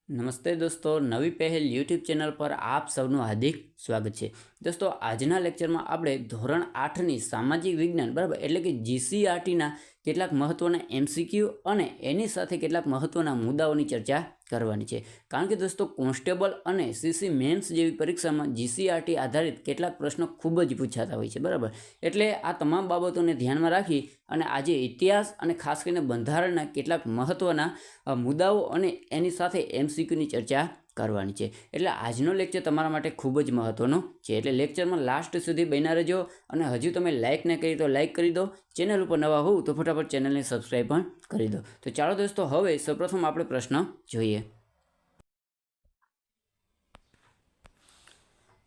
નમસ્તે દોસ્તો, નવી પહેલ યુટ્યુબ ચેનલ પર આપ સૌનું હાર્દિક સ્વાગત છે। દોસ્તો, આજના લેક્ચરમાં આપણે ધોરણ 8ની સામાજિક વિજ્ઞાન બરાબર એટલે કે જીસીઆરટીના કેટલાક મહત્ત્વના એમસીક્યુ અને એની સાથે કેટલાક મહત્ત્વના મુદ્દાઓની ચર્ચા કરવાની છે। કારણ કે દોસ્તો, કોન્સ્ટેબલ અને સીસી મેન્સ જેવી પરીક્ષામાં જીસીઆરટી આધારિત કેટલાક પ્રશ્નો ખૂબ જ પૂછાતા હોય છે બરાબર। એટલે આ તમામ બાબતોને ધ્યાનમાં રાખી અને આજે ઇતિહાસ અને ખાસ કરીને બંધારણના કેટલાક મહત્ત્વના મુદ્દાઓ અને એની સાથે એમસીક્યુની ચર્ચા કરવાની છે। એટલે આજનો લેક્ચર તમારા માટે ખૂબ જ મહત્ત્વનો છે। એટલે લેક્ચરમાં લાસ્ટ સુધી બન્યા રહેજો અને હજુ તમે લાઇક ન કરી તો લાઇક કરી દો, ચેનલ ઉપર નવા હોવ તો ફટાફટ ચેનલને સબસ્ક્રાઈબ પણ કરી દો। તો ચાલો દોસ્તો, હવે સૌપ્રથમ આપણે પ્રશ્ન જોઈએ।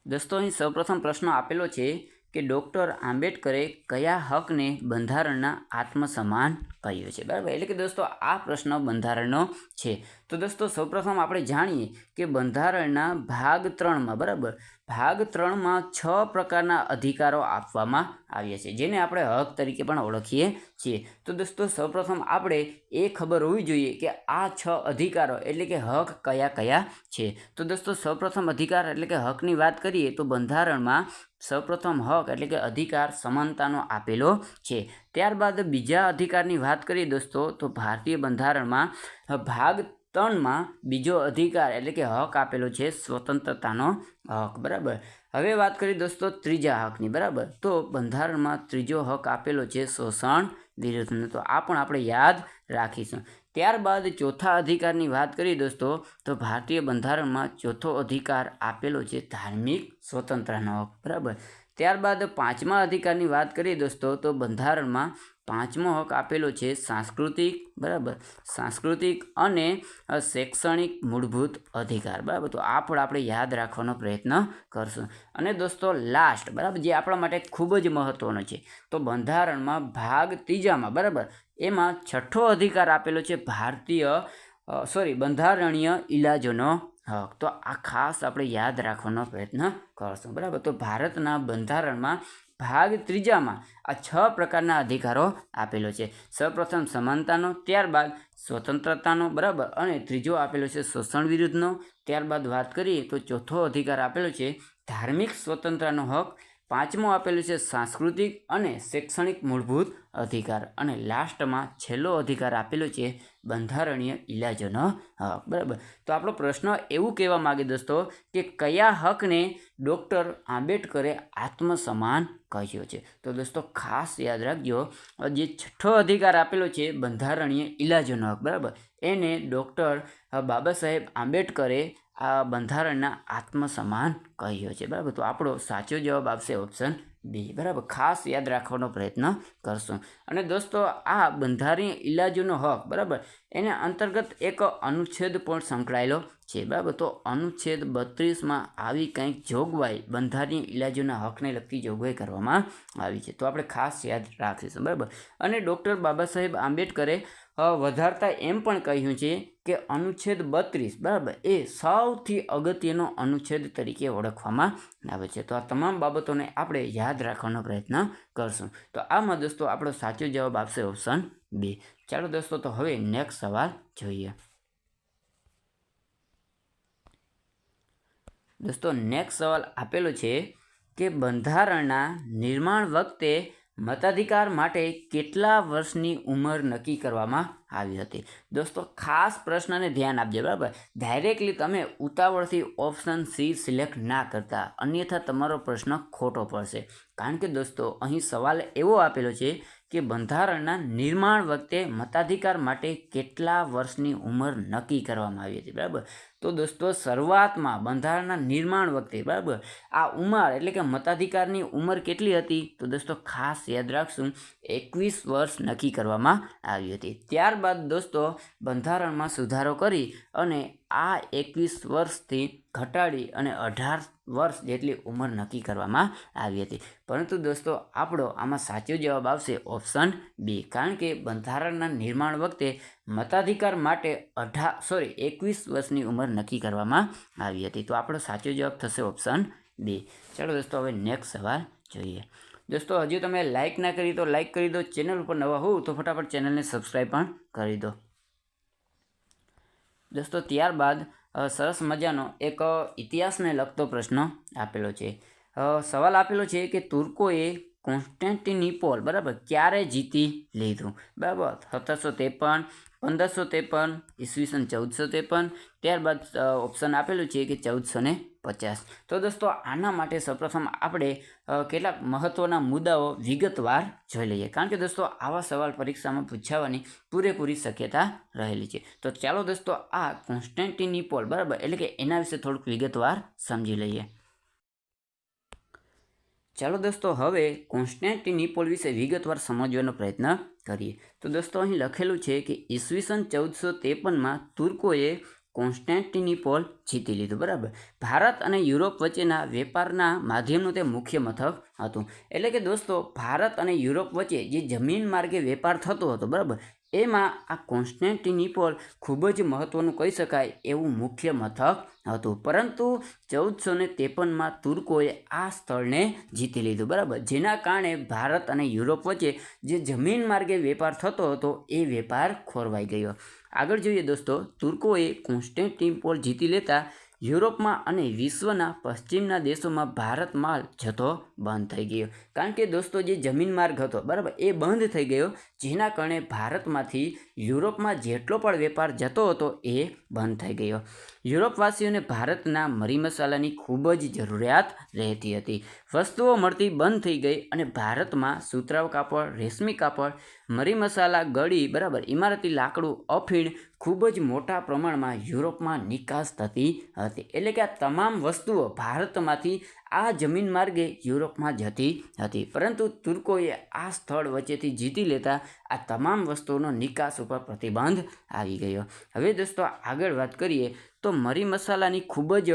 દોસ્તો, અહીં સૌપ્રથમ પ્રશ્ન આપેલો છે કે ડૉક્ટર આંબેડકરે કયા હકને બંધારણના આત્મસન્માન કહ્યું છે બરાબર। એટલે કે દોસ્તો, આ પ્રશ્ન બંધારણનો છે। તો દોસ્તો, સૌપ્રથમ આપણે જાણીએ કે બંધારણના ભાગ 3માં બરાબર ભાગ 3માં 6 પ્રકારના અધિકારો આપવામાં આવ્યા છે, જેને આપણે હક તરીકે પણ ઓળખીએ છીએ। તો દોસ્તો, સૌપ્રથમ આપણે એ ખબર હોવી જોઈએ કે આ 6 અધિકારો એટલે કે હક કયા કયા છે। તો દોસ્તો, સૌપ્રથમ અધિકાર એટલે કે હકની વાત કરીએ તો બંધારણમાં સૌપ્રથમ હક એટલે કે અધિકાર સમાનતાનો આપેલો છે। ત્યારબાદ બીજા અધિકારની વાત કરીએ દોસ્તો, તો ભારતીય બંધારણમાં ભાગ 3માં બીજો અધિકાર એટલે કે હક આપેલો છે સ્વતંત્રતાનો હક બરાબર। હવે વાત કરીએ દોસ્તો ત્રીજા હકની બરાબર, તો બંધારણમાં ત્રીજો હક આપેલો છે શોષણ વિરુદ્ધનો, તો આ પણ આપણે યાદ રાખીશું। ત્યારબાદ ચોથા અધિકારની વાત કરીએ દોસ્તો, તો ભારતીય બંધારણમાં ચોથો અધિકાર આપેલો છે ધાર્મિક સ્વતંત્રતાનો હક બરાબર। ત્યારબાદ પાંચમા અધિકારની વાત કરીએ દોસ્તો, તો બંધારણમાં પાંચમો હક આપેલો છે સાંસ્કૃતિક બરાબર, સાંસ્કૃતિક અને શૈક્ષણિક મૂળભૂત અધિકાર બરાબર। તો આ પણ આપણે યાદ રાખવાનો પ્રયત્ન કરશું। અને દોસ્તો લાસ્ટ બરાબર, જે આપણા માટે ખૂબ જ મહત્ત્વનો છે, તો બંધારણમાં ભાગ ત્રીજામાં બરાબર એમાં છઠ્ઠો અધિકાર આપેલો છે બંધારણીય ઇલાજોનો હક। તો આ ખાસ આપણે યાદ રાખવાનો પ્રયત્ન કરશું બરાબર। તો ભારતના બંધારણમાં ભાગ ત્રીજામાં આ 6 પ્રકારના અધિકારો આપેલો છે। સૌપ્રથમ સમાનતાનો, ત્યારબાદ સ્વતંત્રતાનો બરાબર, અને ત્રીજો આપેલો છે શોષણ વિરુદ્ધનો। ત્યારબાદ વાત કરીએ તો ચોથો અધિકાર આપેલો છે ધાર્મિક સ્વતંત્રતાનો હક, પાંચમો આપેલું છે સાંસ્કૃતિક અને શૈક્ષણિક મૂળભૂત અધિકાર, અને લાસ્ટમાં છેલ્લો અધિકાર આપેલો છે બંધારણીય ઇલાજોનો હક બરાબર। તો આપણો પ્રશ્ન એવું કહેવા માગે દોસ્તો કે કયા હકને ડૉક્ટર આંબેડકરે આત્મસન્માન કહ્યો છે। તો દોસ્તો ખાસ યાદ રાખજો, જે છઠ્ઠો અધિકાર આપેલો છે બંધારણીય ઇલાજોનો હક બરાબર, એને ડૉક્ટર બાબા સાહેબ આંબેડકરે આ બંધારણના આત્મસન્માન કહ્યો છે બરાબર। તો આપણો સાચો જવાબ આવશે ઓપ્શન બી બરાબર, ખાસ યાદ રાખવાનો પ્રયત્ન કરશું। અને દોસ્તો, આ બંધારણીય ઇલાજોનો હક બરાબર એના અંતર્ગત એક અનુચ્છેદ પણ સંકળાયેલો છે બરાબર। તો અનુચ્છેદ 32માં આવી કંઈક જોગવાઈ બંધારણીય ઇલાજોના હકને લગતી જોગવાઈ કરવામાં આવી છે, તો આપણે ખાસ યાદ રાખીશું બરાબર। અને ડૉક્ટર બાબા સાહેબ આંબેડકરે વધારતા એમ પણ કહ્યું છે કે અનુચ્છેદ 32 બરાબર એ સૌથી અગત્યનો અનુચ્છેદ તરીકે ઓળખવામાં આવે છે। તો આ તમામ બાબતોને આપણે યાદ રાખવાનો પ્રયત્ન કરશું। તો આમાં દોસ્તો આપણો સાચો જવાબ આવશે ઓપ્શન બી। ચાલો દોસ્તો, તો હવે નેક્સ્ટ સવાલ જોઈએ। દોસ્તો, નેક્સ્ટ સવાલ આપેલો છે કે બંધારણના નિર્માણ વખતે મતાધિકાર માટે કેટલા વર્ષની ઉંમર નક્કી કરવામાં આવી હતી। દોસ્તો ખાસ પ્રશ્નને ધ્યાન આપજો બરાબર, ડાયરેક્ટલી તમે ઉતાવળથી ઓપ્શન સી સિલેક્ટ ના કરતા, અન્યથા તમારો પ્રશ્ન ખોટો પડશે। કારણ કે દોસ્તો, અહીં સવાલ એવો આપેલો છે કે બંધારણના નિર્માણ વખતે મતાધિકાર માટે કેટલા વર્ષની ઉંમર નક્કી કરવામાં આવી હતી બરાબર। તો દોસ્તો, શરૂઆતમાં બંધારણના નિર્માણ વખતે બરાબર આ ઉંમર એટલે કે મતાધિકારની ઉંમર કેટલી હતી, તો દોસ્તો ખાસ યાદ રાખશું 21 વર્ષ નક્કી કરવામાં આવી હતી। ત્યારબાદ દોસ્તો બંધારણમાં સુધારો કરી અને આ 21 વર્ષથી ઘટાડી અને 18 વર્ષ જેટલી ઉંમર નક્કી કરવામાં આવી હતી। પરંતુ દોસ્તો આપણો આમાં સાચો જવાબ આવશે ઓપ્શન બી, કારણ કે બંધારણના નિર્માણ વખતે મતાધિકાર માટે 21 વર્ષની ઉંમર નક્કી કરવામાં આવી હતી। તો આપણો સાચો જવાબ થશે ઓપ્શન બી। ચાલો દોસ્તો, હવે નેક્સ્ટ સવાલ જોઈએ। દોસ્તો, હજુ તમે લાઇક ના કરી તો લાઇક કરી દો, ચેનલ ઉપર નવા હોવ તો ફટાફટ ચેનલને સબસ્ક્રાઈબ પણ કરી દો। દોસ્તો ત્યારબાદ સરસ મજાનો એક ઇતિહાસને લગતો પ્રશ્ન આપેલો છે. સવાલ આપેલો છે કે તુર્કોએ કોન્સ્ટેન્ટિનોપલ બરાબર ક્યારે જીતી લીધું? બરાબર 1753, 1553, ઈસવીસન 1453, ત્યારબાદ ઓપ્શન આપેલું છે કે 1450. તો દોસ્તો આના માટે સૌપ્રથમ આપણે કેટલાક મહત્ત્વના મુદ્દાઓ વિગતવાર જોઈ લઈએ, કારણ કે દોસ્તો આવા સવાલ પરીક્ષામાં પૂછાવાની પૂરેપૂરી શક્યતા રહેલી છે. તો ચાલો દોસ્તો આ કોન્સ્ટેન્ટિનોપલ બરાબર એટલે કે એના વિશે થોડુંક વિગતવાર સમજી લઈએ. ચાલો દોસ્તો હવે કોન્સ્ટેન્ટિનોપલ વિશે વિગતવાર સમજવાનો પ્રયત્ન કરીએ. તો દોસ્તો અહીં લખેલું છે કે ઈસવીસન 1453માં તુર્કોએ કોન્સ્ટેન્ટિનોપલ જીતી લીધું. બરાબર, ભારત અને યુરોપ વચ્ચેના વેપારના માધ્યમનું તે મુખ્ય મથક હતું. એટલે કે દોસ્તો ભારત અને યુરોપ વચ્ચે જે જમીન માર્ગે વેપાર થતો હતો બરાબર, એમાં આ કોન્સ્ટેન્ટિનોપલ ખૂબ જ મહત્ત્વનું કહી શકાય એવું મુખ્ય મથક હતું. પરંતુ 1453માં તુર્કોએ આ સ્થળને જીતી લીધું. બરાબર, જેના કારણે ભારત અને યુરોપ વચ્ચે જે જમીન માર્ગે વેપાર થતો હતો એ વેપાર ખોરવાઈ ગયો. આગળ જોઈએ દોસ્તો, તુર્કોએ કોન્સ્ટેન્ટિનોપલ જીતી લેતા યુરોપમાં અને વિશ્વના પશ્ચિમના દેશોમાં ભારત માલ જથ્થો બંધ થઈ ગયો. કારણ કે દોસ્તો જે જમીન માર્ગ હતો બરાબર એ બંધ થઈ ગયો, જેના કારણે ભારતમાંથી યુરોપમાં જેટલો પણ વેપાર જતો હતો એ બંધ થઈ ગયો. યુરોપવાસીઓને ભારતના મરી મસાલાની ખૂબ જ જરૂરિયાત રહેતી હતી. વસ્તુઓ મળતી બંધ થઈ ગઈ અને ભારતમાં સુતરાઉ કાપડ, રેશમી કાપડ, મરી મસાલા, ગળી બરાબર, ઇમારતી લાકડું, અફીણ ખૂબ જ મોટા પ્રમાણમાં યુરોપમાં નિકાસ થતી હતી. એટલે કે આ તમામ વસ્તુઓ ભારતમાંથી આ જમીન માર્ગે યુરોપમાં જતી હતી. પરંતુ તુર્કોએ આ સ્થળ વચ્ચેથી જીતી લેતા આ તમામ વસ્તુઓનો નિકાસ ઉપર પ્રતિબંધ આવી ગયો. હવે દોસ્તો આગળ વાત કરીએ તો મરી મસાલાની ખૂબ જ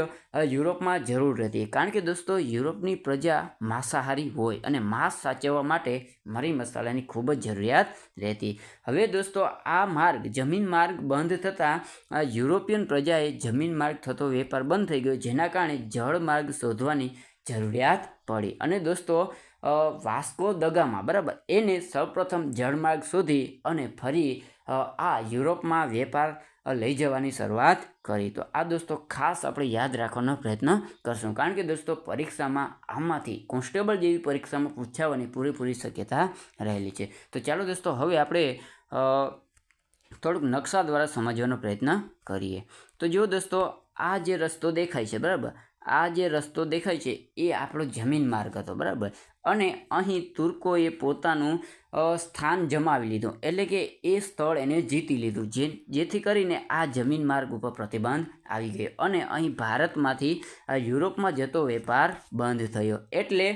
યુરોપમાં જરૂર હતી, કારણ કે દોસ્તો યુરોપની પ્રજા માંસાહારી હોય અને માંસ સાચવવા માટે મરી મસાલાની ખૂબ જ જરૂરિયાત રહેતી. હવે દોસ્તો આ માર્ગ જમીન માર્ગ બંધ થતાં યુરોપિયન પ્રજાએ જમીન માર્ગ થતો વેપાર બંધ થઈ ગયો, જેના કારણે જળ માર્ગ શોધવાની જરૂરિયાત પડી. અને દોસ્તો વાસ્કો દ ગામા બરાબર એને સૌપ્રથમ જળમાર્ગ શોધી અને ફરી આ યુરોપમાં વેપાર લઈ જવાની શરૂઆત કરી. તો આ દોસ્તો ખાસ આપણે યાદ રાખવાનો પ્રયત્ન કરશું, કારણ કે દોસ્તો પરીક્ષામાં આમાંથી કોન્સ્ટેબલ જેવી પરીક્ષામાં પૂછાવાની પૂરેપૂરી શક્યતા રહેલી છે. તો ચાલો દોસ્તો હવે આપણે થોડુંક નકશા દ્વારા સમજવાનો પ્રયત્ન કરીએ. તો જો દોસ્તો આ જે રસ્તો દેખાય છે બરાબર, આ જે રસ્તો દેખાય છે એ આપણો જમીન માર્ગ હતો બરાબર, અને અહીં તુર્કોએ પોતાનું સ્થાન જમાવી લીધું, એટલે કે એ સ્થળ એને જીતી લીધું, જેથી કરીને આ જમીન માર્ગ ઉપર પ્રતિબંધ આવી ગયો અને અહીં ભારતમાંથી યુરોપમાં જતો વેપાર બંધ થયો. એટલે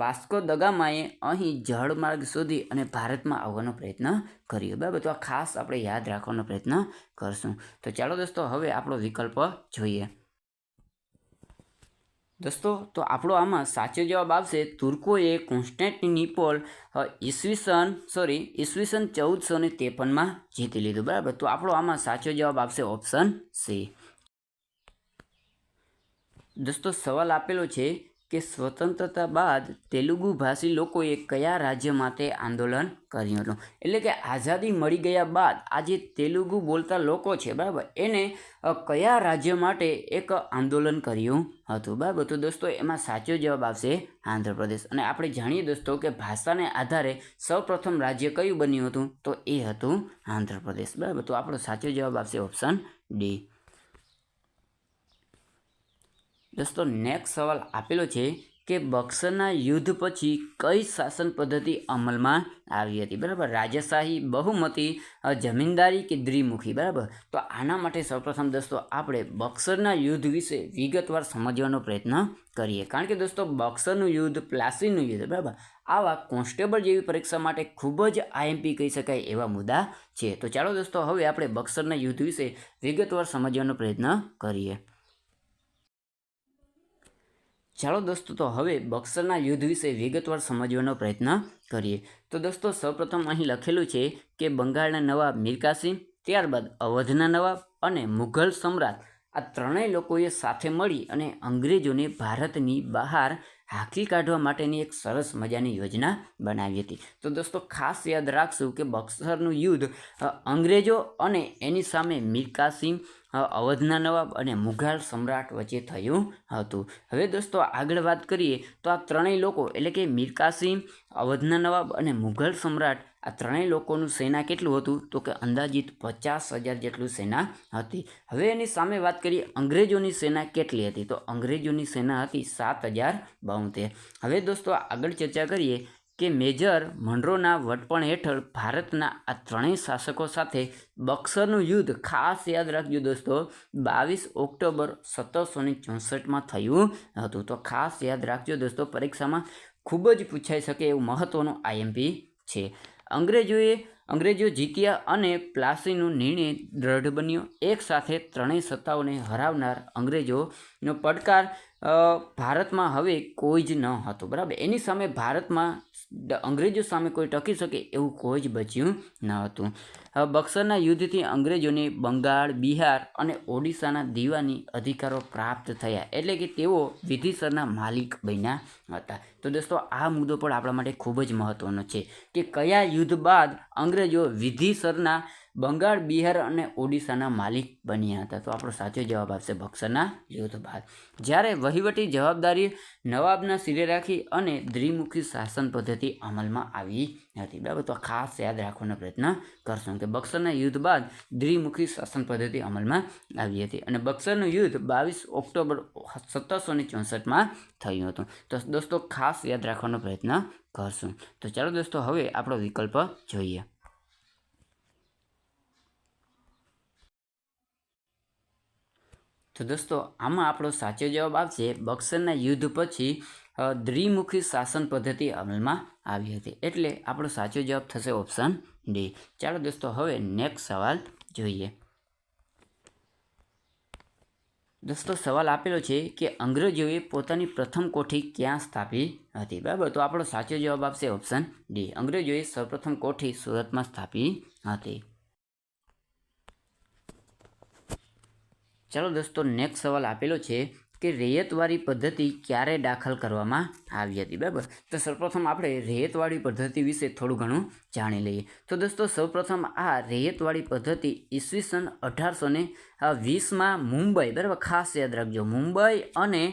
વાસ્કો દ ગામાએ અહીં જળમાર્ગ શોધી અને ભારતમાં આવવાનો પ્રયત્ન કર્યો. બરાબર, તો આ ખાસ આપણે યાદ રાખવાનો પ્રયત્ન કરશું. તો ચાલો દોસ્તો હવે આપણો વિકલ્પ જોઈએ. દોસ્તો તો આપણો આમાં સાચો જવાબ આવશે તુર્કોએ કોન્સ્ટેન્ટિનોપલ ઈસવીસન 1453માં જીતી લીધું. બરાબર, તો આપણો આમાં સાચો જવાબ આવશે ઓપ્શન સી. દોસ્તો સવાલ આપેલો છે કે સ્વતંત્રતા બાદ તેલુગુ ભાષી લોકોએ કયા રાજ્ય માટે આંદોલન કર્યું હતું? એટલે કે આઝાદી મળી ગયા બાદ આ જે તેલુગુ બોલતા લોકો છે બરાબર, એને કયા રાજ્ય માટે એક આંદોલન કર્યું હતું? બરાબર, તો દોસ્તો એમાં સાચો જવાબ આવશે આંધ્રપ્રદેશ. અને આપણે જાણીએ દોસ્તો કે ભાષાને આધારે સૌપ્રથમ રાજ્ય કયું બન્યું હતું? તો એ હતું આંધ્રપ્રદેશ. બરાબર, તો આપણો સાચો જવાબ આવશે ઓપ્શન ડી. દોસ્તો નેક્સ્ટ સવાલ આપેલો છે કે બક્સરના યુદ્ધ પછી કઈ શાસન પદ્ધતિ અમલમાં આવી હતી? બરાબર, રાજાશાહી, બહુમતી, જમીનદારી કે દ્વિમુખી? બરાબર, તો આના માટે સૌપ્રથમ દોસ્તો આપણે બક્સરના યુદ્ધ વિશે વિગતવાર સમજવાનો પ્રયત્ન કરીએ, કારણ કે દોસ્તો બક્સરનું યુદ્ધ, પ્લાસીનું યુદ્ધ બરાબર આવા કોન્સ્ટેબલ જેવી પરીક્ષા માટે ખૂબ જ આઈએમપી કહી શકાય એવા મુદ્દા છે. તો ચાલો દોસ્તો હવે આપણે બક્સરના યુદ્ધ વિશે વિગતવાર સમજવાનો પ્રયત્ન કરીએ. ચાલો દોસ્તો તો હવે બક્સરના યુદ્ધ વિશે વિગતવાર સમજવાનો પ્રયત્ન કરીએ. તો દોસ્તો સૌપ્રથમ અહીં લખેલું છે કે બંગાળના નવાબ મીર કાસિમ, ત્યારબાદ અવધના નવાબ અને મુઘલ સમ્રાટ આ ત્રણેય લોકોએ સાથે મળી અને અંગ્રેજોને ભારતની બહાર હાંકી કાઢવા માટેની એક સરસ મજાની યોજના બનાવી હતી. તો દોસ્તો ખાસ યાદ રાખશું કે બક્સરનું યુદ્ધ અંગ્રેજો અને એની સામે મીર કાસિમ, અવધના નવાબ અને મુઘલ સમ્રાટ વચ્ચે થયું હતું. હવે દોસ્તો આગળ વાત કરીએ તો આ ત્રણેય લોકો એટલે કે મીર કાસિમ, અવધના નવાબ અને મુઘલ સમ્રાટ આ ત્રણેય લોકોનું સેના કેટલું હતું તો કે અંદાજિત 50,000 જેટલું સેના હતી. હવે એની સામે વાત કરીએ અંગ્રેજોની સેના કેટલી હતી તો અંગ્રેજોની સેના હતી 7,072. હવે દોસ્તો આગળ ચર્ચા કરીએ કે મેજર મનરોના વડપણ હેઠળ ભારતના આ ત્રણેય શાસકો સાથે બક્સરનું યુદ્ધ ખાસ યાદ રાખજો દોસ્તો 22 ઓક્ટોબર 1764 થયું હતું. તો ખાસ યાદ રાખજો દોસ્તો, પરીક્ષામાં ખૂબ જ પૂછાઈ શકે એવું મહત્વનું આઈએમપી છે. અંગ્રેજો જીત્યા અને પ્લાસીનો નિર્ણય દ્રઢ બન્યો. એક સાથે ત્રણેય સત્તાઓને હરાવનાર અંગ્રેજોનો પડકાર ભારતમાં હવે કોઈ જ ન હતો. બરાબર, એની સામે ભારતમાં અંગ્રેજો સામે કોઈ ટકી શકે એવું કોઈ જ બચ્યું ન હતું. બક્સરના યુદ્ધથી અંગ્રેજોને બંગાળ, બિહાર અને ઓડિશાના દીવાની અધિકારો પ્રાપ્ત થયા, એટલે કે તેઓ વિધિસરના માલિક બન્યા હતા. તો દોસ્તો આ મુદ્દો પણ આપણા માટે ખૂબ જ મહત્વનો છે કે કયા યુદ્ધ બાદ અંગ્રેજો વિધિસરના બંગાળ, બિહાર અને ઓડિશાના માલિક બન્યા હતા. તો આપણો સાચો જવાબ આવશે બક્સરના યુદ્ધ બાદ, જ્યારે વહીવટી જવાબદારી નવાબના સિરે રાખી અને દ્વિમુખી શાસન પદ્ધતિ અમલમાં આવી હતી. બરાબર, તો ખાસ યાદ રાખવાનો પ્રયત્ન કરશું કે બક્સરના યુદ્ધ બાદ દ્વિમુખી શાસન પદ્ધતિ અમલમાં આવી હતી અને બક્સરનું યુદ્ધ 22 ઓક્ટોબર 1764 થયું હતું. તો દોસ્તો ખાસ યાદ રાખવાનો પ્રયત્ન કરશું. તો ચાલો દોસ્તો હવે આપણો વિકલ્પ જોઈએ. તો દોસ્તો આમાં આપણો સાચો જવાબ આવશે બક્સરના યુદ્ધ પછી દ્વિમુખી શાસન પદ્ધતિ અમલમાં આવી હતી, એટલે આપણો સાચો જવાબ થશે ઓપ્શન ડી. ચાલો દોસ્તો હવે નેક્સ્ટ સવાલ જોઈએ. દોસ્તો સવાલ આપેલો છે કે અંગ્રેજોએ પોતાની પ્રથમ કોઠી ક્યાં સ્થાપી હતી. બરાબર, તો આપણો સાચો જવાબ આપશે ઓપ્શન ડી. અંગ્રેજોએ સૌપ્રથમ કોઠી સુરતમાં સ્થાપી હતી. ચાલો દોસ્તો નેક્સ્ટ સવાલ આપેલો છે કે રેયતવાળી પદ્ધતિ ક્યારે દાખલ કરવામાં આવી હતી. બરાબર, તો સૌપ્રથમ આપણે રેયતવાળી પદ્ધતિ વિશે થોડું ઘણું જાણી લઈએ. તો દોસ્તો સૌપ્રથમ આ રેયતવાળી પદ્ધતિ ઈસવીસન 1820માં મુંબઈ, બરાબર ખાસ યાદ રાખજો, મુંબઈ અને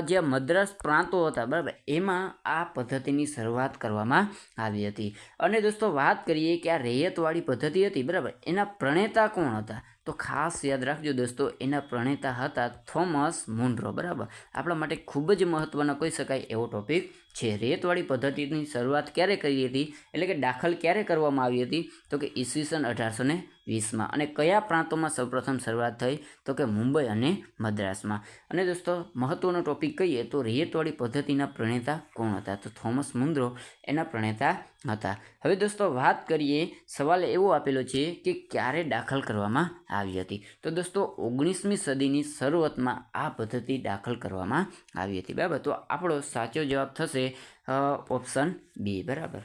જે મદ્રાસ પ્રાંતો હતા, બરાબર એમાં આ પદ્ધતિની શરૂઆત કરવામાં આવી હતી. અને દોસ્તો વાત કરીએ કે આ રેયતવાળી પદ્ધતિ હતી, બરાબર એના પ્રણેતા કોણ હતા તો ખાસ યાદ રાખજો દોસ્તો, એના પ્રણેતા હતા થોમસ મુનરો. બરાબર, આપણા માટે ખૂબ જ મહત્વનો કહી શકાય એવો ટોપિક છે. રેયતવાળી પદ્ધતિની શરૂઆત ક્યારે કરી હતી એટલે કે દાખલ ક્યારે કરવામાં આવી હતી તો કે ઈસવીસન 1820માં. અને કયા પ્રાંતોમાં સૌપ્રથમ શરૂઆત થઈ તો કે મુંબઈ અને મદ્રાસમાં. અને દોસ્તો મહત્વનો ટોપિક કહીએ તો રેયતવાળી પદ્ધતિના પ્રણેતા કોણ હતા તો થોમસ મુનરો એના પ્રણેતા હતા. હવે દોસ્તો વાત કરીએ, સવાલ એવો આપેલો છે કે ક્યારે દાખલ કરવામાં આવી હતી. તો દોસ્તો 19મી સદીની શરૂઆતમાં આ પદ્ધતિ દાખલ કરવામાં આવી હતી. બરાબર, તો આપણો સાચો જવાબ થશે ઓપ્શન બી. બરાબર,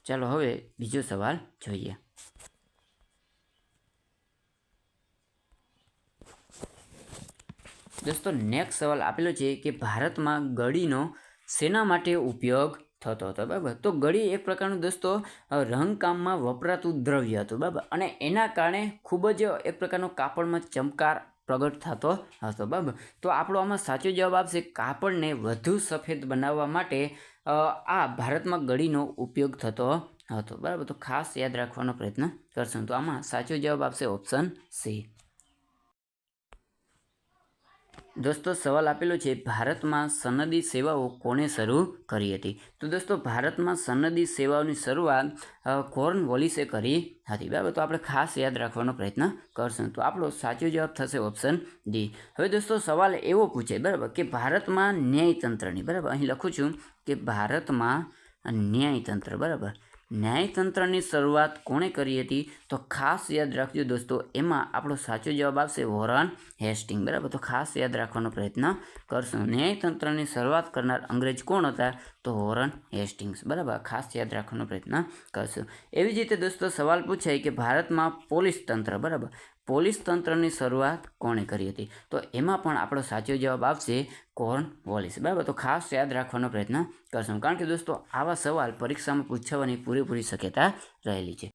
ચાલો હવે બીજો સવાલ જોઈએ. દોસ્તો નેક્સ્ટ સવાલ આપેલો છે કે ભારતમાં ગળીનો શેના માટે ઉપયોગ થતો હતો. બરાબર, તો ગળી એક પ્રકારનું દોસ્તો રંગકામમાં વપરાતું દ્રવ્ય હતું. બરાબર, અને એના કારણે ખૂબ જ એક પ્રકારનો કાપડમાં ચમકાર પ્રગટ થતો હતો. બરાબર, તો આપણો આમાં સાચો જવાબ આપશે કાપડને વધુ સફેદ બનાવવા માટે આ ભારતમાં ગળીનો ઉપયોગ થતો હતો. બરાબર, તો ખાસ યાદ રાખવાનો પ્રયત્ન કરશું. તો આમાં સાચો જવાબ આપશે ઓપ્શન સી. દોસ્તો સવાલ આપેલો છે ભારતમાં સનદી સેવાઓ કોણે શરૂ કરી હતી. તો દોસ્તો ભારતમાં સનદી સેવાઓની શરૂઆત કોર્નવોલિસે કરી હતી. બરાબર, તો આપણે ખાસ યાદ રાખવાનો પ્રયત્ન કરશું. તો આપણો સાચો જવાબ થશે ઓપ્શન ડી. હવે દોસ્તો સવાલ એવો પૂછે, બરાબર કે ભારતમાં ન્યાયતંત્રની, બરાબર અહીં લખું છું કે ભારતમાં ન્યાયતંત્ર, બરાબર ન્યાયતંત્રની શરૂઆત કોણે કરી હતી તો ખાસ યાદ રાખજો દોસ્તો, એમાં આપણો સાચો જવાબ આવશે વોરન હેસ્ટિંગ. બરાબર, તો ખાસ યાદ રાખવાનો પ્રયત્ન કરશું. ન્યાયતંત્રની શરૂઆત કરનાર અંગ્રેજ કોણ હતા તો વોરન હેસ્ટિંગ્સ. બરાબર, ખાસ યાદ રાખવાનો પ્રયત્ન કરશું. એવી જ રીતે દોસ્તો સવાલ પૂછાય કે ભારતમાં પોલીસ તંત્ર, બરાબર પોલીસ તંત્રની શરૂઆત કોણે કરી હતી? તો એમાં પણ આપણો સાચો જવાબ આવશે કોર્નવોલિસ, બરાબર. તો ખાસ યાદ રાખવાનો પ્રયત્ન કરશું, કારણ કે દોસ્તો આવા સવાલ પરીક્ષામાં પૂછવાની પૂરેપૂરી શક્યતા રહેલી છે.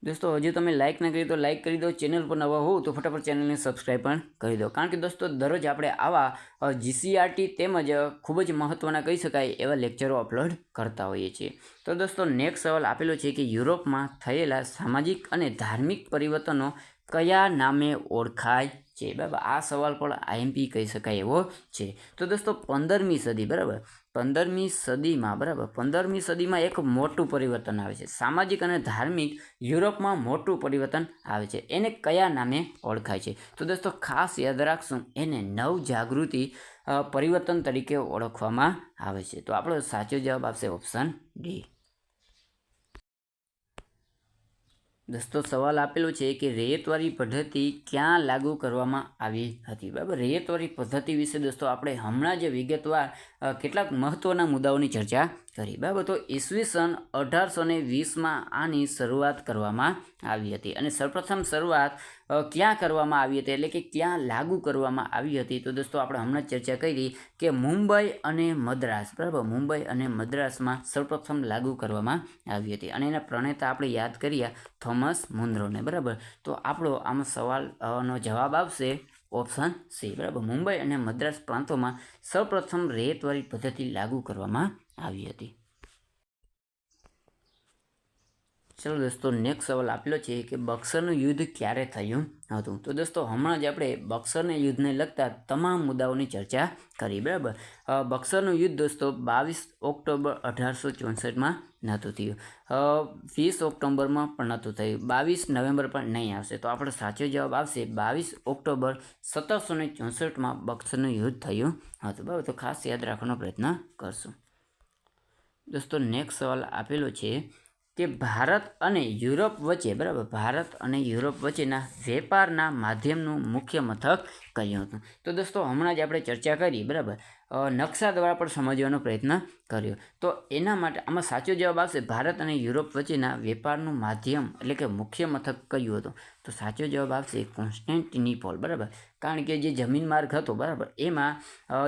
દોસ્તો હજુ તમે લાઇક ના કરી તો લાઇક કરી દો, ચેનલ પર નવા હોવ તો ફટાફટ ચેનલને સબસ્ક્રાઈબ પણ કરી દો, કારણ કે દોસ્તો દરરોજ આપણે આવા જીસીઆરટી તેમજ ખૂબ જ મહત્ત્વના કહી શકાય એવા લેક્ચરો અપલોડ કરતા હોઈએ છીએ. તો દોસ્તો નેક્સ્ટ સવાલ આપેલો છે કે યુરોપમાં થયેલા સામાજિક અને ધાર્મિક પરિવર્તનો કયા નામે ઓળખાય છે? બરાબર, આ સવાલ પણ આઈએમપી કહી શકાય એવો છે. તો દોસ્તો 15મી સદી, બરાબર, 15મી સદીમાં, બરાબર, 15મી સદીમાં એક મોટું પરિવર્તન આવે છે. સામાજિક અને ધાર્મિક યુરોપમાં મોટું પરિવર્તન આવે છે. એને કયા નામે ઓળખાય છે? તો દોસ્તો ખાસ યાદ રાખશું, એને નવજાગૃતિ પરિવર્તન તરીકે ઓળખવામાં આવે છે. તો આપણો સાચો જવાબ આવશે ઓપ્શન ડી. દોસ્તો સવાલ આપેલો છે કે રેયતવારી પદ્ધતિ ક્યાં લાગુ કરવામાં આવી હતી? બરાબર, રેયતવારી પદ્ધતિ વિશે દોસ્તો આપણે હમણાં જ વિગતવાર કેટલાક મહત્ત્વના મુદ્દાઓની ચર્ચા કરી. બરાબર, તો ઈસવીસન 1820માં આની શરૂઆત કરવામાં આવી હતી, અને સૌપ્રથમ શરૂઆત ક્યાં કરવામાં આવી હતી, એટલે કે ક્યાં લાગુ કરવામાં આવી હતી? તો દોસ્તો આપણે હમણાં જ ચર્ચા કરી કે મુંબઈ અને મદ્રાસ, બરાબર, મુંબઈ અને મદ્રાસમાં સૌપ્રથમ લાગુ કરવામાં આવી હતી, અને એના પ્રણેતા આપણે યાદ કર્યા થોમસ મુનરોને, બરાબર. તો આપણો આમાં સવાલનો જવાબ આવશે ઓપ્શન સી, બરાબર. મુંબઈ અને મદ્રાસ પ્રાંતોમાં સૌપ્રથમ રેયતવારી પદ્ધતિ લાગુ કરવામાં આવી હતી. ચલો દોસ્તો નેક્સ્ટ સવાલ આપેલો છે કે બક્સરનું યુદ્ધ ક્યારે થયું હતું? તો દોસ્તો હમણાં જ આપણે બક્સરના યુદ્ધને લગતા તમામ મુદ્દાઓની ચર્ચા કરી, બરાબર. બક્સરનું યુદ્ધ દોસ્તો 22 ઓક્ટોબર 1864માં નહોતું થયું, 20 ઓક્ટોબરમાં પણ નહોતું થયું, 22 નવેમ્બર પણ નહીં આવશે. તો આપણો સાચો જવાબ આવશે 22 ઓક્ટોબર 1764માં બક્સરનું યુદ્ધ થયું હતું, બરાબર. તો ખાસ યાદ રાખવાનો પ્રયત્ન કરશું. દોસ્તો નેક્સ્ટ સવાલ આપેલો છે કે ભારત અને યુરોપ વચ્ચે, બરાબર, ભારત અને યુરોપ વચ્ચેના વેપારના માધ્યમનું મુખ્ય મથક કયું હતું? તો દોસ્તો હમણાં જ આપણે ચર્ચા કરી, બરાબર, નકશા દ્વારા પણ સમજવાનો પ્રયત્ન કર્યો. તો એના માટે આમાં સાચો જવાબ આવશે ભારત અને યુરોપ વચ્ચેના વેપારનું માધ્યમ એટલે કે મુખ્ય મથક કયું હતું? તો સાચો જવાબ આવશે કોન્સ્ટેન્ટિનોપલ, બરાબર, કારણ કે જે જમીન માર્ગ હતો, બરાબર, એમાં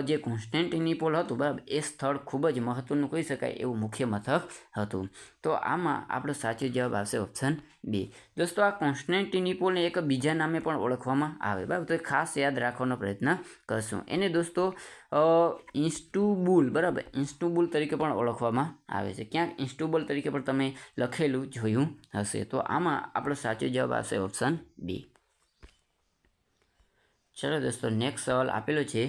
જે કોન્સ્ટેન્ટિનોપલ હતું, બરાબર, એ સ્થળ ખૂબ જ મહત્ત્વનું કહી શકાય એવું મુખ્ય મથક હતું. તો આમાં આપણો સાચો જવાબ આવશે ઓપ્શન બી. દોસ્તો આ કોન્સ્ટેન્ટિનોપલને એક બીજા નામે પણ ઓળખવામાં આવે, બરાબર, તો ખાસ યાદ રાખવાનો પ્રયત્ન કરશું. એને દોસ્તો ઇસ્ટુબુલ, બરાબર, ઇસ્ટુબુલ તરીકે પણ ઓળખવામાં આવે છે. ક્યાંક ઇસ્ટુબુલ તરીકે પણ તમે લખેલું જોયું હશે. તો આમાં આપણો સાચો જવાબ આવશે ઓપ્શન બી. ચલો દોસ્તો નેક્સ્ટ સવાલ આપેલો છે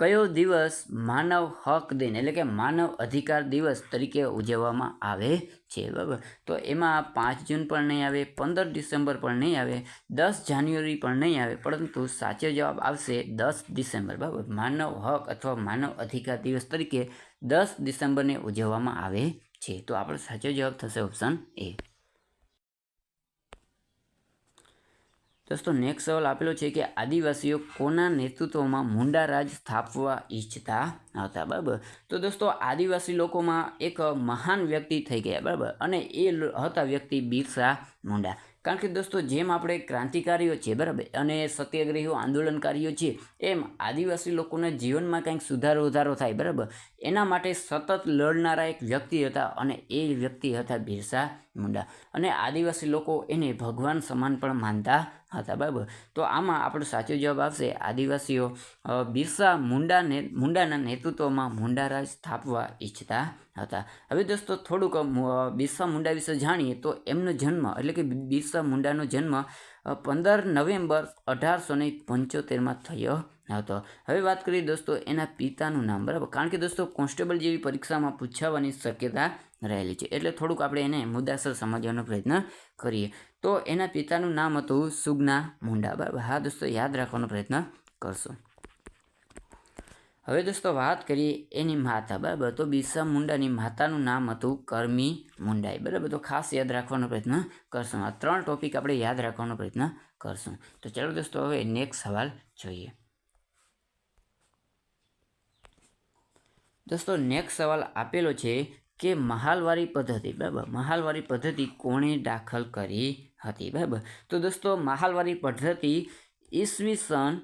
કયો દિવસ માનવ હક દિન એટલે કે માનવ અધિકાર દિવસ તરીકે ઉજવવામાં આવે છે? બરાબર, તો એમાં 5 જૂન પણ નહીં આવે, 15 ડિસેમ્બર પણ નહીં આવે, 10 જાન્યુઆરી પણ નહીં આવે, પરંતુ સાચો જવાબ આવશે 10 ડિસેમ્બર, બરાબર. માનવ હક અથવા માનવ અધિકાર દિવસ તરીકે 10 ડિસેમ્બરને ઉજવવામાં આવે છે. તો આપણો સાચો જવાબ થશે ઓપ્શન એ. દોસ્તો નેક્સ્ટ સવાલ આપેલો છે કે આદિવાસીઓ કોના નેતૃત્વમાં મુંડા રાજ સ્થાપવા ઈચ્છતા હતા? બરાબર, તો દોસ્તો આદિવાસી લોકોમાં એક મહાન વ્યક્તિ થઈ ગયા, બરાબર, અને એ હતા વ્યક્તિ બિરસા મુંડા. કારણ કે દોસ્તો જેમ આપણે ક્રાંતિકારીઓ છે, બરાબર, અને સત્યાગ્રહીઓ આંદોલનકારીઓ છે, એમ આદિવાસી લોકોના જીવનમાં કંઈક સુધારો વધારો થાય, બરાબર, એના માટે સતત લડનારા એક વ્યક્તિ હતા, અને એ વ્યક્તિ હતા બિરસા મુંડા. અને આદિવાસી લોકો એને ભગવાન સમાન પણ માનતા હતા, બરાબર. તો આમાં આપણો સાચો જવાબ આવશે આદિવાસીઓ બિરસા મુંડાના નેતૃત્વમાં મુંડા રાજ સ્થાપવા ઈચ્છતા હતા. હવે દોસ્તો થોડુંક બિરસા મુંડા વિશે જાણીએ તો એમનો જન્મ એટલે કે બિરસા મુંડાનો જન્મ 15 નવેમ્બર 1875માં થયો હતો. હવે વાત કરીએ દોસ્તો એના પિતાનું નામ, બરાબર, કારણ કે દોસ્તો કોન્સ્ટેબલ જેવી પરીક્ષામાં પૂછવાની શક્યતા રહેલી છે, એટલે થોડુંક આપણે એને મુદ્દાસર સમજવાનો પ્રયત્ન કરીએ. તો એના પિતાનું નામ હતું સુગના મુંડા, બરાબર. હા દોસ્તો યાદ રાખવાનો પ્રયત્ન કરશો. હવે દોસ્તો વાત કરીએ એની માતા, બરાબર, તો બિરસા મુંડાની માતાનું નામ હતું કરમી મુંડાઈ, બરાબર. તો ખાસ યાદ રાખવાનો પ્રયત્ન કરશું. આ 3 ટોપિક આપણે યાદ રાખવાનો પ્રયત્ન કરશું. તો ચાલો દોસ્તો હવે નેક્સ્ટ સવાલ જોઈએ. દોસ્તો નેક્સ્ટ સવાલ આપેલો છે કે મહાલવારી પદ્ધતિ, બરાબર, મહાલવારી પદ્ધતિ કોણે દાખલ કરી હતી, બરાબર. તો દોસ્તો મહાલવારી પદ્ધતિ ઈસવીસન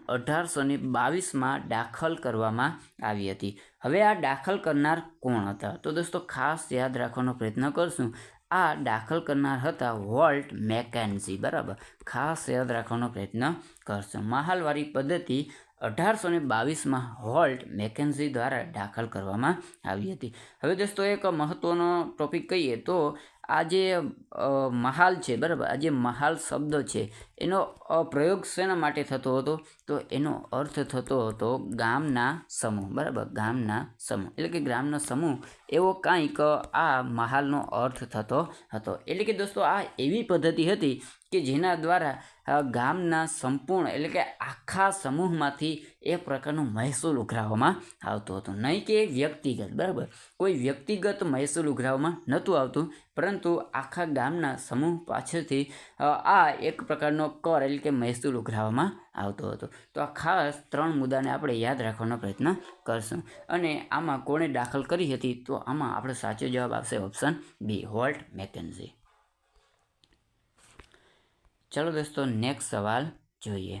1822માં દાખલ કરવામાં આવી હતી. હવે આ દાખલ કરનાર કોણ હતા? તો દોસ્તો ખાસ યાદ રાખવાનો પ્રયત્ન કરશું. આ દાખલ કરનાર હતા વોલ્ટ મેકેન્ઝી, બરાબર. ખાસ યાદ રાખવાનો પ્રયત્ન કરશું. મહાલવારી પદ્ધતિ 1822માં વોલ્ટ મેકેન્ઝી દ્વારા દાખલ કરવામાં આવી હતી. હવે દોસ્તો એક મહત્વનો ટોપિક કહીએ તો આ જે મહાલ છે, બરાબર, આ જે મહાલ શબ્દ છે એનો પ્રયોગ શેના માટે થતો હતો? તો એનો અર્થ થતો હતો ગામના સમૂહ, બરાબર, ગામના સમૂહ એટલે કે ગ્રામનો સમૂહ એવો કાંઈક આ મહાલનો અર્થ થતો હતો. એટલે કે દોસ્તો આ એવી પદ્ધતિ હતી કે જેના દ્વારા ગામના સંપૂર્ણ એટલે કે આખા સમૂહમાંથી એક પ્રકારનો મહેસૂલ ઉઘરાવવામાં આવતો હતો, નહીં કે વ્યક્તિગત, બરાબર. કોઈ વ્યક્તિગત મહેસૂલ ઉઘરાવવામાં નહોતું આવતું, પરંતુ આખા ગામના સમૂહ પાછળથી આ એક પ્રકારનો કર એટલે કે મહેસૂલ ઉઘરાવવામાં આવતો હતો. તો આ ખાસ 3 મુદ્દાને આપણે યાદ રાખવાનો પ્રયત્ન કરશું. અને આમાં કોણે દાખલ કરી હતી? તો આમાં આપણો સાચો જવાબ આવશે ઓપ્શન બી, વોલ્ટ મેકેન્ઝી. ચાલો દોસ્તો નેક્સ્ટ સવાલ જોઈએ.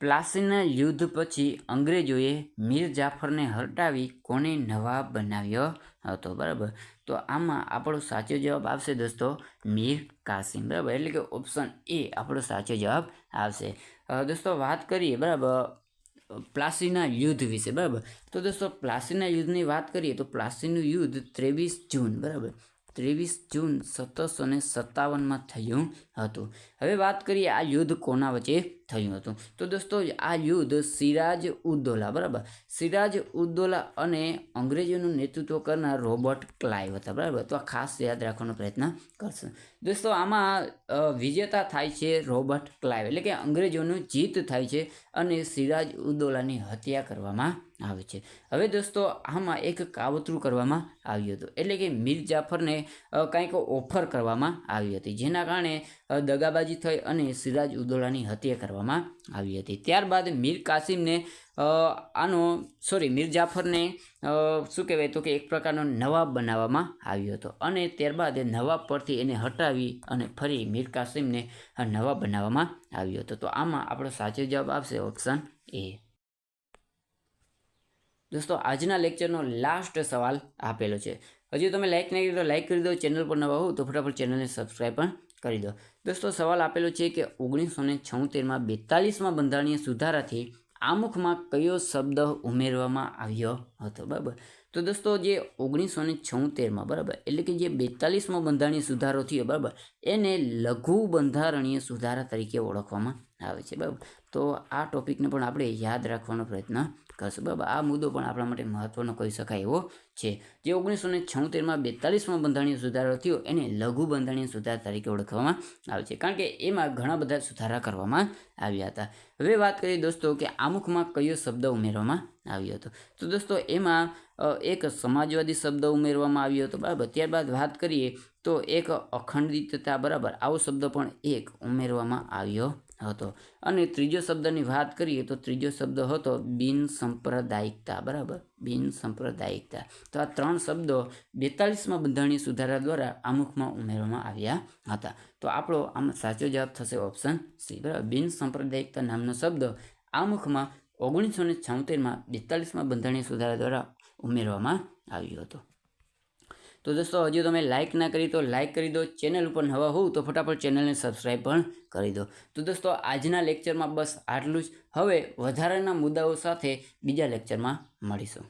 પ્લાસીના યુદ્ધ પછી અંગ્રેજોએ મીર જાફરને હટાવી કોને નવાબ બનાવ્યો હતો? બરાબર. તો આમાં આપણો સાચો જવાબ આવશે દોસ્તો મીર કાસિમ, બરાબર. એટલે કે ઓપ્શન એ આપણો સાચો જવાબ આવશે. દોસ્તો વાત કરીએ, બરાબર, પ્લાસીના યુદ્ધ વિશે, બરાબર. તો દોસ્તો પ્લાસીના યુદ્ધની વાત કરીએ તો પ્લાસીનું યુદ્ધ 23 જૂન, બરાબર, 23 જૂન 1757માં થયું હતું. હવે વાત કરીએ આ યુદ્ધ કોના વચ્ચે થયું હતું? તો દોસ્તો આ યુદ્ધ સિરાજ ઉદ્દૌલા, બરાબર, સિરાજ ઉદ્દૌલા અને અંગ્રેજોનું નેતૃત્વ કરનાર રોબર્ટ ક્લાઇવ હતા, બરાબર. તો આ ખાસ યાદ રાખવાનો પ્રયત્ન કરશો. દોસ્તો આમાં વિજેતા થાય છે રોબર્ટ ક્લાઇવ, એટલે કે અંગ્રેજોનું જીત થાય છે અને સિરાજ ઉદ્દૌલાની હત્યા કરવામાં આવે છે. હવે દોસ્તો આમાં એક કાવતરું કરવામાં આવ્યું હતું, એટલે કે મીર જાફરને કંઈક ઓફર કરવામાં આવી હતી, જેના કારણે દગાબાજી થઈ અને સિરાજ ઉદ્દૌલાની હત્યા કરવામાં આવી હતી. ત્યારબાદ મીર કાસિમને મીર જાફરને શું કહેવાય તો કે એક પ્રકારનો નવાબ બનાવવામાં આવ્યો હતો અને ત્યારબાદ નવાબ પરથી એને હટાવી અને ફરી મીર કાસિમને નવાબ બનાવવામાં આવ્યો હતો. તો આમાં આપણો સાચો જવાબ આવશે ઓપ્શન એ. દોસ્તો આજના લેક્ચરનો લાસ્ટ સવાલ આપેલો છે. હજુ તમે લાઇક નહીં કરી તો લાઇક કરી દો, ચેનલ પર નવા હો તો ફટાફટ ચેનલને સબસ્ક્રાઈબ પણ કરી દો. દોસ્તો સવાલ આપેલો છે કે 1976માં 42માં બંધારણીય સુધારાથી આમુખમાં કયો શબ્દ ઉમેરવામાં આવ્યો હતો? બરાબર. તો દોસ્તો જે 1976માં, બરાબર, એટલે કે જે 42મો બંધારણીય સુધારો થયો, બરાબર, એને લઘુ બંધારણીય સુધારા તરીકે ઓળખવામાં આવે છે, બરાબર. તો આ ટોપિકને પણ આપણે યાદ રાખવાનો પ્રયત્ન કરશું, બરાબર. આ મુદ્દો પણ આપણા માટે મહત્વનો કહી શકાય એવો છે. જે 1976માં 42મો બંધારણીય સુધારો થયો એને લઘુ બંધારણીય સુધારા તરીકે ઓળખવામાં આવે છે, કારણ કે એમાં ઘણા બધા સુધારા કરવામાં આવ્યા હતા. હવે વાત કરીએ દોસ્તો કે આમુખમાં કયો શબ્દ ઉમેરવામાં આવ્યો હતો? તો દોસ્તો એમાં એક સમાજવાદી શબ્દ ઉમેરવામાં આવ્યો હતો, બરાબર. ત્યારબાદ વાત કરીએ તો એક અખંડિતતા, બરાબર, આવો શબ્દ પણ એક ઉમેરવામાં આવ્યો હતો. અને ત્રીજો શબ્દની વાત કરીએ તો ત્રીજો શબ્દ હતો બિનસાંપ્રદાયિકતા, બરાબર, બિનસાંપ્રદાયિકતા. તો આ 3 શબ્દો 42માં બંધારણીય સુધારા દ્વારા આમુખમાં ઉમેરવામાં આવ્યા હતા. તો આપણો આમાં સાચો જવાબ થશે ઓપ્શન સી, બરાબર. બિનસાંપ્રદાયિકતા નામનો શબ્દ આમુખમાં 1976માં 42માં બંધારણીય સુધારા દ્વારા ઉમેરવામાં આવ્યો હતો. તો દોસ્તો હજુ તમે લાઇક ના કરી તો લાઇક કરી દો, ચેનલ ઉપર નવા હોવ તો ફટાફટ ચેનલને સબસ્ક્રાઈબ પણ કરી દો. તો દોસ્તો આજના લેક્ચરમાં બસ આટલું જ. હવે વધારાના મુદ્દાઓ સાથે બીજા લેક્ચરમાં મળીશું.